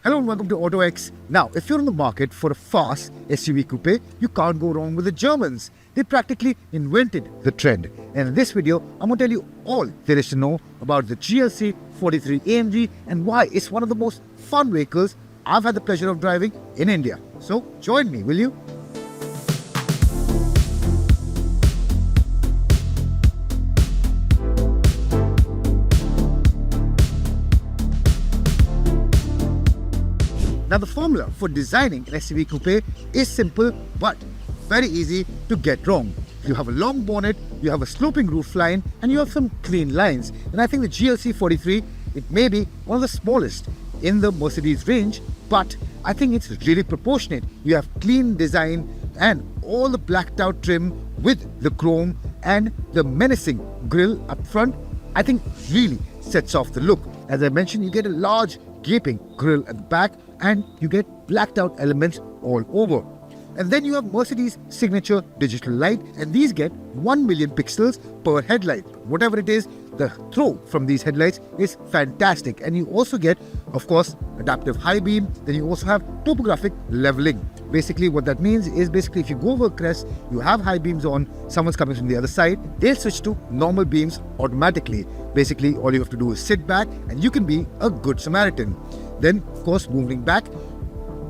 Hello and welcome to autoX. Now, if you're in the market for a fast SUV coupe, you can't go wrong with the Germans. They practically invented the trend. And in this video, I'm going to tell you all there is to know about the GLC 43 AMG and why it's one of the most fun vehicles I've had the pleasure of driving in India. So join me, will you? Now, the formula for designing an SUV coupe is simple but very easy to get wrong. You have a long bonnet, you have a sloping roofline, and you have some clean lines. And I think the GLC 43, it may be one of the smallest in the Mercedes range, but I think it's really proportionate. You have clean design and all the blacked out trim with the chrome and the menacing grille up front, I think really sets off the look. As I mentioned, you get a large gaping grille at the back and you get blacked out elements all over. And then you have Mercedes signature digital light, and these get 1 million pixels per headlight. Whatever it is, the throw from these headlights is fantastic. And you also get, of course, adaptive high beam. Then you also have topographic leveling. Basically what that means is if you go over a crest, you have high beams on, someone's coming from the other side, they'll switch to normal beams automatically. Basically all you have to do is sit back and you can be a good Samaritan. Then of course, moving back,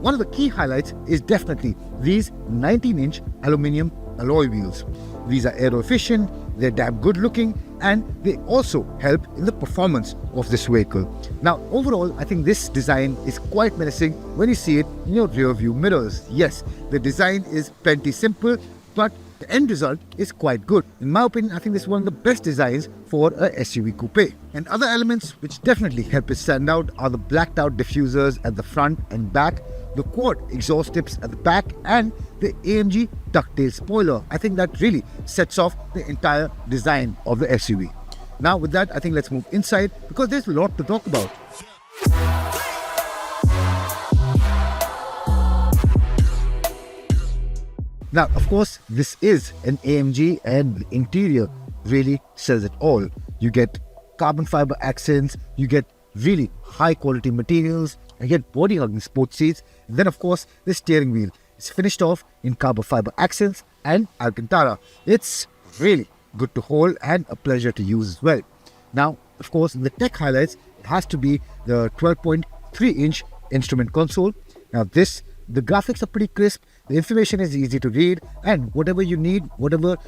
one of the key highlights is definitely these 19-inch aluminium alloy wheels. These are aero efficient, they're damn good looking, and they also help in the performance of this vehicle. Now overall, I think this design is quite menacing when you see it in your rear view mirrors. Yes, the design is plenty simple, but the end result is quite good. In my opinion, I think this is one of the best designs for a SUV coupe. And other elements which definitely help it stand out are the blacked out diffusers at the front and back, the quad exhaust tips at the back, and the AMG ducktail spoiler. I think that really sets off the entire design of the SUV. Now with that, I think let's move inside because there's a lot to talk about. Now, of course, this is an AMG and the interior really says it all. You get carbon fiber accents, you get really high quality materials, and you get body hugging sports seats. And then of course, the steering wheel is finished off in carbon fiber accents and Alcantara. It's really good to hold and a pleasure to use as well. Now, of course, the tech highlights, it has to be the 12.3-inch instrument console. Now the graphics are pretty crisp, the information is easy to read, and whatever you need, whatever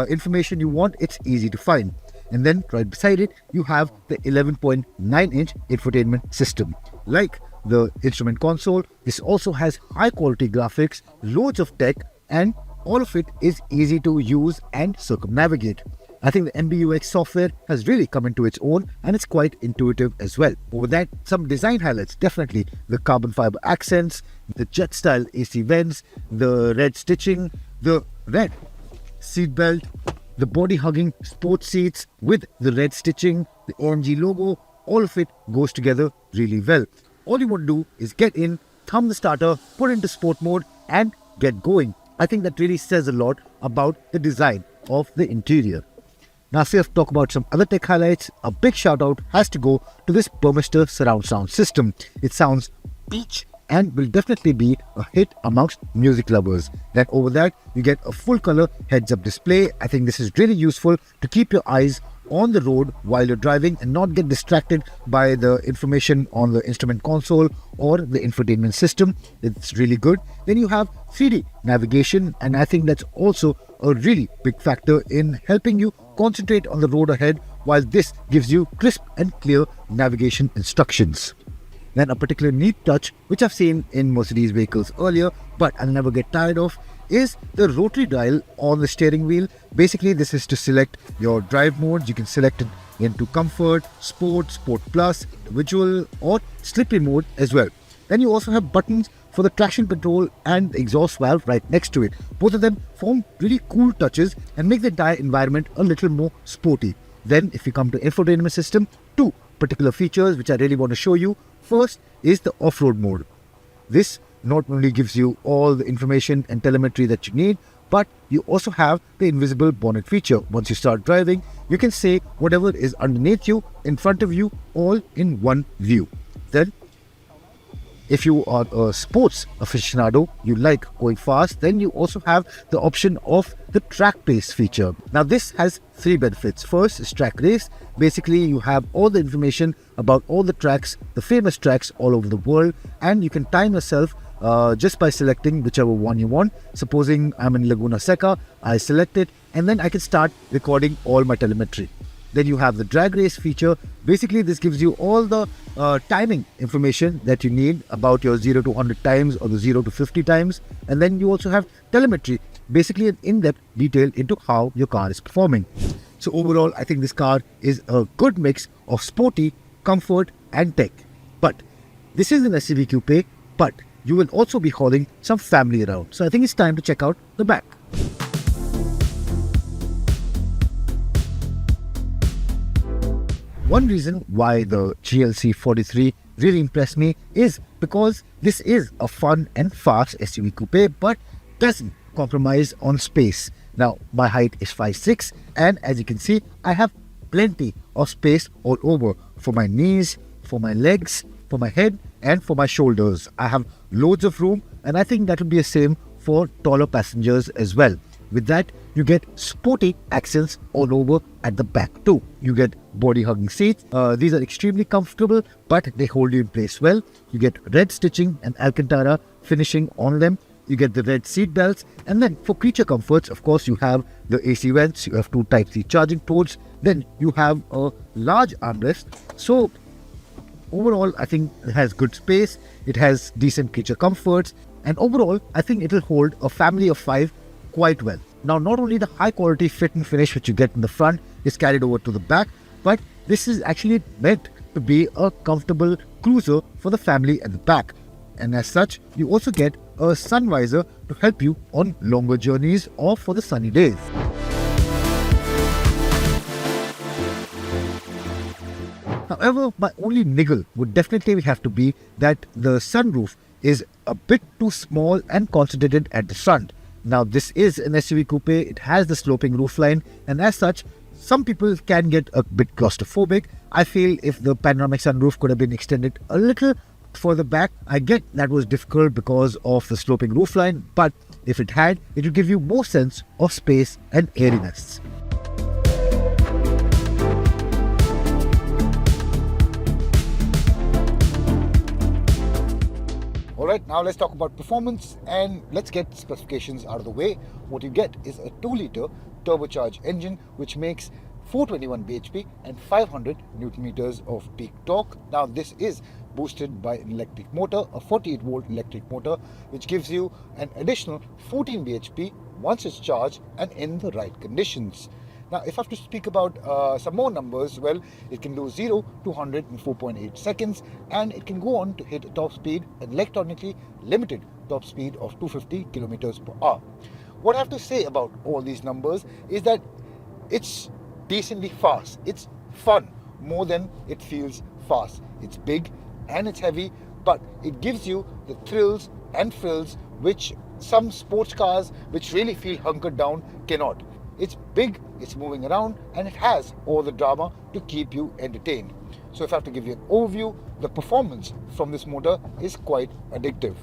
information you want, it's easy to find. And then right beside it, you have the 11.9-inch infotainment system. Like the instrument console, this also has high quality graphics, loads of tech, and all of it is easy to use and circumnavigate. I think the MBUX software has really come into its own and it's quite intuitive as well. Over that, some design highlights, definitely the carbon fiber accents, the jet style AC vents, the red stitching, the red seat belt, the body hugging sports seats with the red stitching, the AMG logo, all of it goes together really well. All you want to do is get in, thumb the starter, put into sport mode and get going. I think that really says a lot about the design of the interior. Now, if we have to talk about some other tech highlights, a big shout out has to go to this Burmester surround sound system. It sounds peach and will definitely be a hit amongst music lovers. Then over that, you get a full color heads up display. I think this is really useful to keep your eyes on the road while you're driving and not get distracted by the information on the instrument console or the infotainment system. It's really good. Then you have 3D navigation, and I think that's also a really big factor in helping you concentrate on the road ahead, while this gives you crisp and clear navigation instructions. Then a particular neat touch which I've seen in Mercedes vehicles earlier but I'll never get tired of is the rotary dial on the steering wheel. Basically this is to select your drive modes. You can select it into comfort, sport, sport plus, individual or slippery mode as well. Then you also have buttons for the traction control and the exhaust valve right next to it. Both of them form really cool touches and make the entire environment a little more sporty. Then if you come to infotainment system, two particular features which I really want to show you. First is the off-road mode. This not only gives you all the information and telemetry that you need, but you also have the invisible bonnet feature. Once you start driving, you can say whatever is underneath you, in front of you, all in one view. Then If you are a sports aficionado, you like going fast, then you also have the option of the track pace feature. Now this has three benefits. First is track race. Basically you have all the information about all the tracks, the famous tracks all over the world, and you can time yourself just by selecting whichever one you want. Supposing I'm in Laguna Seca, I select it and then I can start recording all my telemetry. Then you have the drag race feature. Basically this gives you all the timing information that you need about your 0 to 100 times or the 0 to 50 times. And then you also have telemetry, basically an in-depth detail into how your car is performing. So overall, I think this car is a good mix of sporty, comfort and tech. But this is an SUV coupe, but you will also be hauling some family around. So I think it's time to check out the back. One reason why the GLC 43 really impressed me is because this is a fun and fast SUV coupe but doesn't compromise on space. Now my height is 5'6", and as you can see I have plenty of space all over for my knees, for my legs, for my head and for my shoulders. I have loads of room, and I think that will be the same for taller passengers as well. With that, you get sporty accents all over at the back too. You get body hugging seats. These are extremely comfortable, but they hold you in place well. You get red stitching and Alcantara finishing on them. You get the red seat belts, and then for creature comforts, of course, you have the AC vents. You have two Type-C charging ports. Then you have a large armrest. So overall, I think it has good space. It has decent creature comforts, and overall, I think it will hold a family of 5 quite well. Now, not only the high quality fit and finish which you get in the front is carried over to the back, but this is actually meant to be a comfortable cruiser for the family at the back. And as such, you also get a sun visor to help you on longer journeys or for the sunny days. However, my only niggle would definitely have to be that the sunroof is a bit too small and concentrated at the front. Now this is an SUV coupe, it has the sloping roofline, and as such, some people can get a bit claustrophobic. I feel if the panoramic sunroof could have been extended a little further back, I get that was difficult because of the sloping roofline, but if it had, it would give you more sense of space and airiness. Alright, now let's talk about performance and let's get specifications out of the way. What you get is a 2-litre turbocharged engine which makes 421 bhp and 500 Newton meters of peak torque. Now this is boosted by an electric motor, a 48 volt electric motor, which gives you an additional 14 bhp once it's charged and in the right conditions. Now, if I have to speak about some more numbers, well, it can do 0 to 100 in 4.8 seconds, and it can go on to hit a top speed, an electronically limited top speed of 250 kilometers per hour. What I have to say about all these numbers is that it's decently fast. It's fun more than it feels fast. It's big and it's heavy, but it gives you the thrills and frills which some sports cars which really feel hunkered down cannot. It's big, it's moving around, and it has all the drama to keep you entertained. So if I have to give you an overview, the performance from this motor is quite addictive.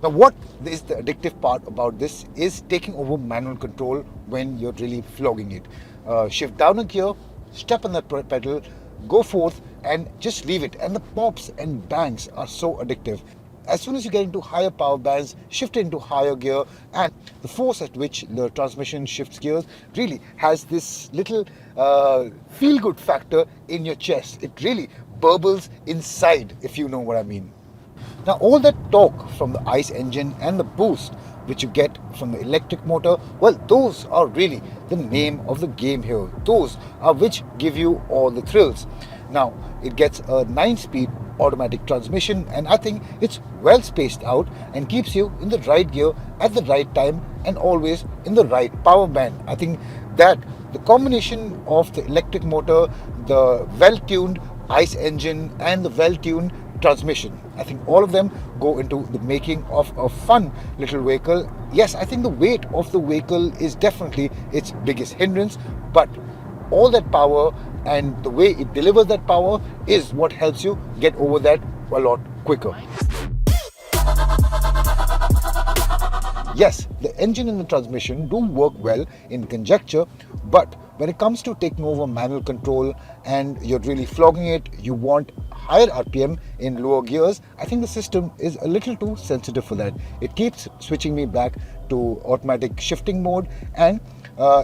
Now what is the addictive part about this is taking over manual control when you're really flogging it. Shift down a gear, step on that pedal, go forth and just leave it. And the pops and bangs are so addictive. As soon as you get into higher power bands, shift into higher gear, and the force at which the transmission shifts gears really has this little feel-good factor in your chest. It really burbles inside, if you know what I mean. Now all that torque from the ICE engine and the boost which you get from the electric motor, well, those are really the name of the game here. Those are which give you all the thrills. Now it gets a 9-speed automatic transmission, and I think it's well spaced out and keeps you in the right gear at the right time and always in the right power band. I think that the combination of the electric motor, the well-tuned ICE engine and the well-tuned transmission, I think all of them go into the making of a fun little vehicle. Yes, I think the weight of the vehicle is definitely its biggest hindrance, but all that power and the way it delivers that power is what helps you get over that a lot quicker. Yes, the engine and the transmission do work well in conjecture, but when it comes to taking over manual control and you're really flogging it, you want higher RPM in lower gears, I think the system is a little too sensitive for that. It keeps switching me back to automatic shifting mode, and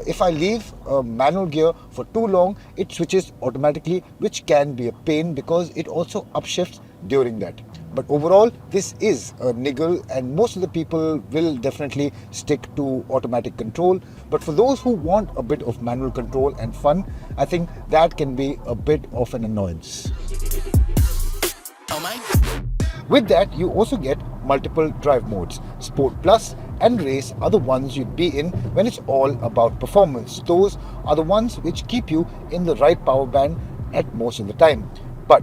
if I leave a manual gear for too long, it switches automatically, which can be a pain because it also upshifts during that. But overall, this is a niggle, and most of the people will definitely stick to automatic control. But for those who want a bit of manual control and fun, I think that can be a bit of an annoyance. With that, you also get multiple drive modes. Sport Plus and Race are the ones you'd be in when it's all about performance. Those are the ones which keep you in the right power band at most of the time. But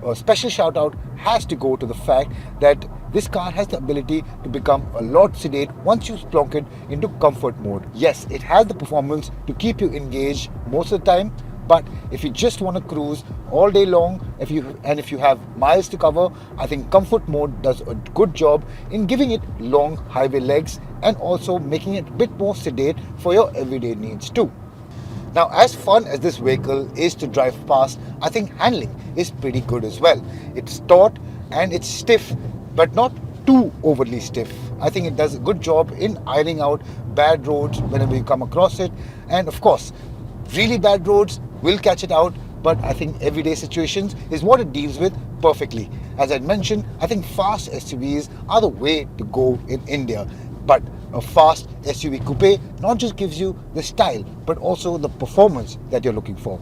a special shout out has to go to the fact that this car has the ability to become a lot sedate once you plonk it into comfort mode. Yes, it has the performance to keep you engaged most of the time, but if you just want to cruise all day long, if you have miles to cover, I think comfort mode does a good job in giving it long highway legs and also making it a bit more sedate for your everyday needs too. Now, as fun as this vehicle is to drive past, I think handling is pretty good as well. It's taut and it's stiff, but not too overly stiff. I think it does a good job in ironing out bad roads whenever you come across it. And of course, really bad roads will catch it out, but I think everyday situations is what it deals with perfectly. As I mentioned, I think fast SUVs are the way to go in India. But a fast SUV coupe not just gives you the style, but also the performance that you're looking for.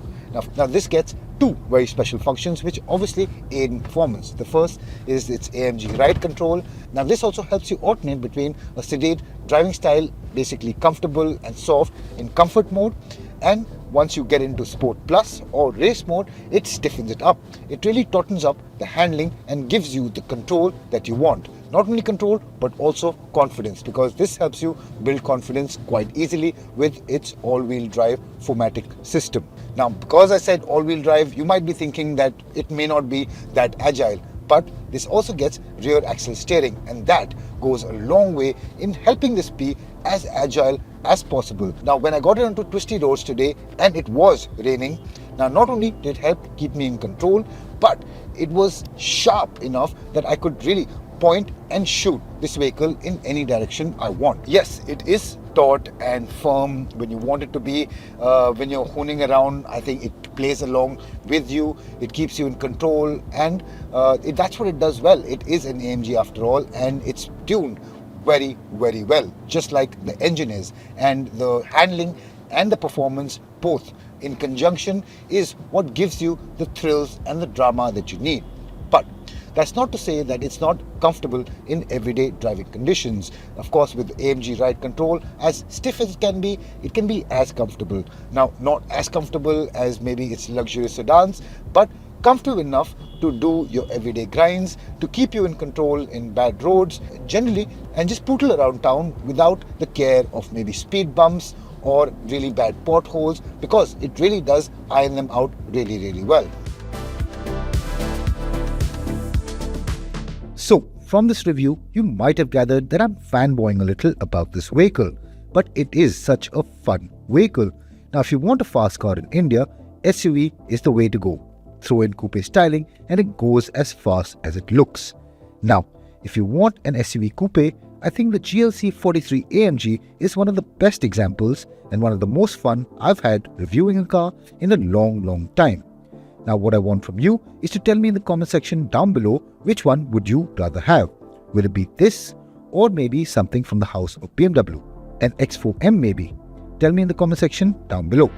Now this gets two very special functions which obviously aid in performance. The first is its AMG ride control. Now this also helps you alternate between a sedate driving style, basically comfortable and soft in comfort mode, and once you get into Sport Plus or Race mode, it stiffens it up. It really tautens up the handling and gives you the control that you want. Not only control, but also confidence, because this helps you build confidence quite easily with its all-wheel drive 4MATIC system. Now, because I said all-wheel drive, you might be thinking that it may not be that agile, but this also gets rear axle steering, and that goes a long way in helping this be as agile as possible. Now, when I got it onto twisty roads today and it was raining, now not only did it help keep me in control, but it was sharp enough that I could really point and shoot this vehicle in any direction I want. Yes, it is taut and firm when you want it to be. When you're honing around, I think it plays along with you. It keeps you in control, and that's what it does well. It is an AMG after all, and it's tuned very, very well, just like the engine is. And the handling and the performance, both in conjunction, is what gives you the thrills and the drama that you need. But that's not to say that it's not comfortable in everyday driving conditions. Of course, with AMG ride control, as stiff as it can be as comfortable. Now, not as comfortable as maybe its luxurious sedans, but comfortable enough to do your everyday grinds, to keep you in control in bad roads generally, and just poodle around town without the care of maybe speed bumps or really bad potholes, because it really does iron them out really, really well. So, from this review, you might have gathered that I'm fanboying a little about this vehicle, but it is such a fun vehicle. Now, if you want a fast car in India, SUV is the way to go. Throw in coupe styling and it goes as fast as it looks. Now, if you want an SUV coupe, I think the GLC 43 AMG is one of the best examples and one of the most fun I've had reviewing a car in a long, long time. Now, what I want from you is to tell me in the comment section down below which one would you rather have. Will it be this, or maybe something from the house of BMW? An X4M maybe? Tell me in the comment section down below.